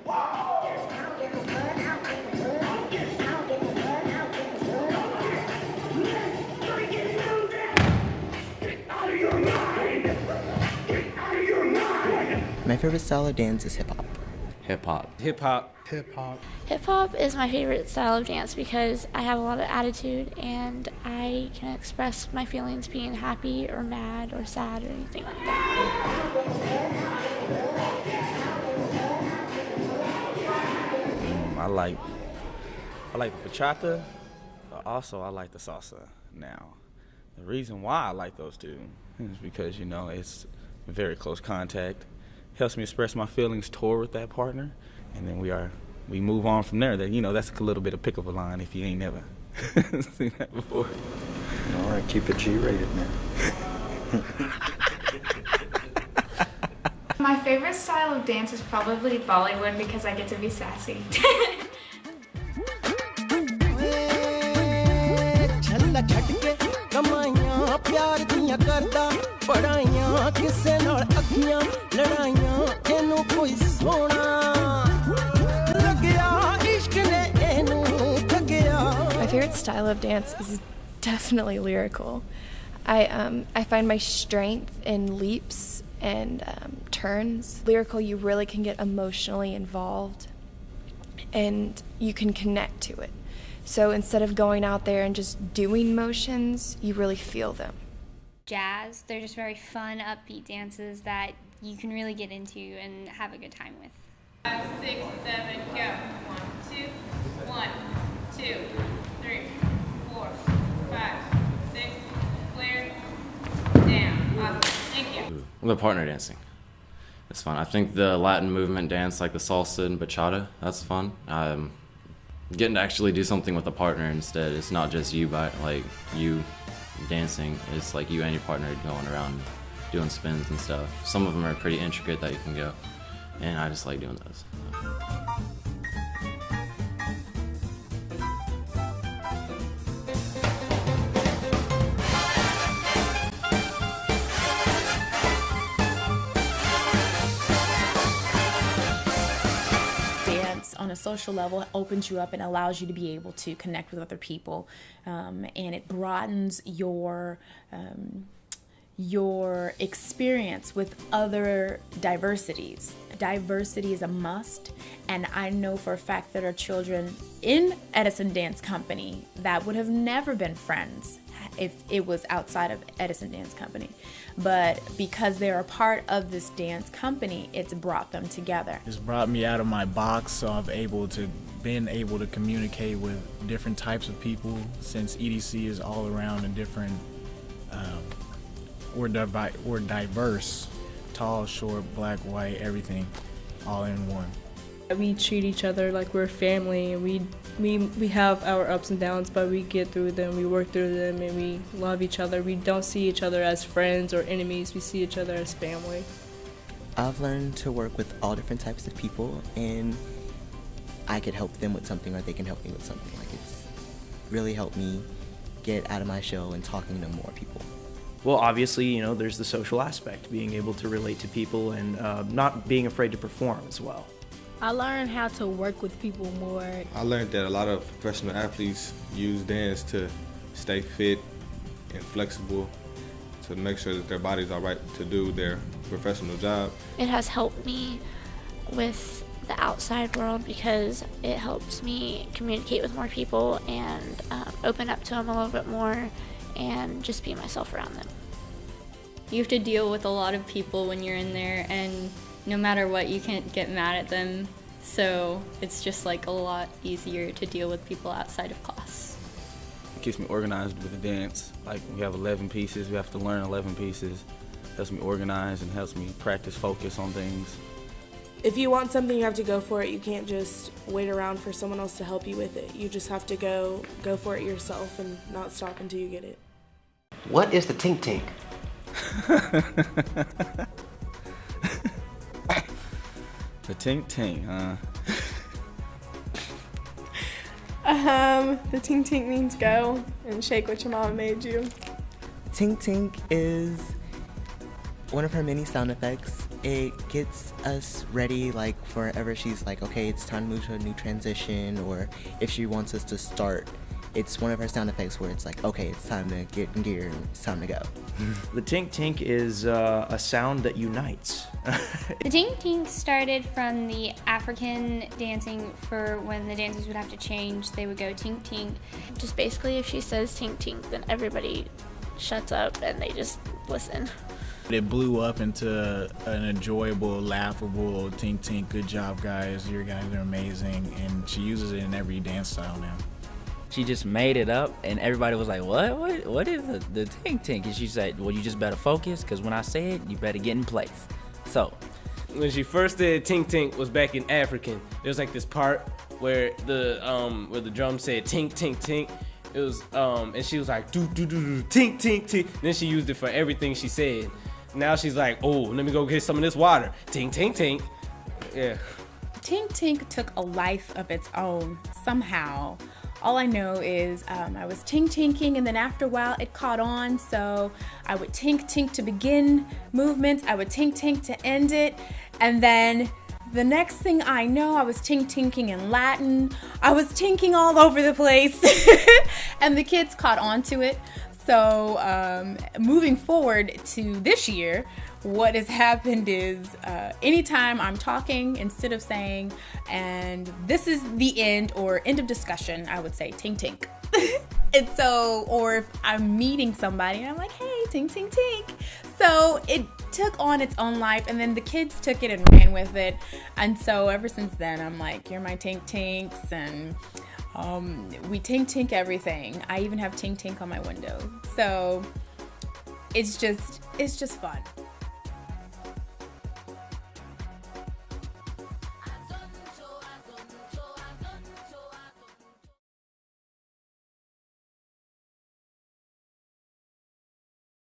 My favorite style of dance is hip-hop. Hip-hop. Hip-hop. Hip-hop. Hip-hop is my favorite style of dance because I have a lot of attitude and I can express my feelings being happy or mad or sad or anything like that. I like the bachata, but also I like the salsa now. The reason why I like those two is because, it's very close contact. Helps me express my feelings toward that partner, and then we move on from there. That's a little bit of pick of a line if you ain't never seen that before. All right, keep it G-rated, man. My favorite style of dance is probably Bollywood because I get to be sassy. My favorite style of dance is definitely lyrical. I find my strength in leaps and turns. Lyrical, you really can get emotionally involved and you can connect to it. So instead of going out there and just doing motions, you really feel them. Jazz, they're just very fun, upbeat dances that you can really get into and have a good time with. 5, 6, 7, go. 1, 2, 1, 2, 3, 4, 5, 6, clear, down. Awesome, thank you. The partner dancing. It's fun. I think the Latin movement dance, like the salsa and bachata, that's fun. Getting to actually do something with a partner instead. It's not just you dancing. It's like you and your partner going around doing spins and stuff. Some of them are pretty intricate that you can go, and I just like doing those. On a social level, it opens you up and allows you to be able to connect with other people, and it broadens your experience with other diversities. Diversity is a must, and I know for a fact that our children in Edison Dance Company that would have never been friends if it was outside of Edison Dance Company. But because they're a part of this dance company, it's brought them together. It's brought me out of my box, so I've been able to communicate with different types of people, since EDC is all around and different. We're diverse, tall, short, black, white, everything, all in one. We treat each other like we're family. We have our ups and downs, but we get through them, we work through them, and we love each other. We don't see each other as friends or enemies. We see each other as family. I've learned to work with all different types of people, and I could help them with something or they can help me with something. Like, it's really helped me get out of my shell and talking to more people. Well, obviously, there's the social aspect, being able to relate to people and not being afraid to perform as well. I learned how to work with people more. I learned that a lot of professional athletes use dance to stay fit and flexible, to make sure that their bodies are right to do their professional job. It has helped me with the outside world because it helps me communicate with more people and open up to them a little bit more and just be myself around them. You have to deal with a lot of people when you're in there, and no matter what, you can't get mad at them. So it's just like a lot easier to deal with people outside of class. It keeps me organized with the dance. Like, we have 11 pieces, we have to learn 11 pieces. Helps me organize and helps me practice focus on things. If you want something, you have to go for it. You can't just wait around for someone else to help you with it. You just have to go for it yourself and not stop until you get it. What is the tink tink? The tink tink, huh? The tink tink means go and shake what your mama made you. Tink tink is one of her many sound effects. it gets us ready, like, for whenever she's like, okay, it's time to move to a new transition, or if she wants us to start, it's one of her sound effects where it's like, okay, it's time to get in gear, it's time to go. The tink tink is a sound that unites. The tink tink started from the African dancing for when the dancers would have to change, they would go tink tink. Just basically, if she says tink tink, then everybody shuts up and they just listen. It blew up into an enjoyable, laughable tink tink. Good job, guys. Your guys are amazing. And she uses it in every dance style now. She just made it up, and everybody was like, what is the tink tink? And she said, well, you just better focus, because when I say it, you better get in place. So when she first did tink tink was back in African. There's like this part where the drum said tink tink tink. It was and she was like do do do do tink tink tink. Then she used it for everything she said. Now she's like, oh, let me go get some of this water. Tink tink tink. Yeah. Tink Tink took a life of its own somehow. All I know is I was tink tinking, and then after a while it caught on, so I would tink tink to begin movements, I would tink tink to end it, and then the next thing I know, I was tink tinking in Latin. I was tinking all over the place, and the kids caught on to it. So moving forward to this year, what has happened is anytime I'm talking, instead of saying, and this is the end or end of discussion, I would say tink tink. And so, or if I'm meeting somebody and I'm like, hey, tink tink tink. So it took on its own life, and then the kids took it and ran with it. And so ever since then, I'm like, you're my tink tinks, and we tink tink everything. I even have tink tink on my window. So it's just fun.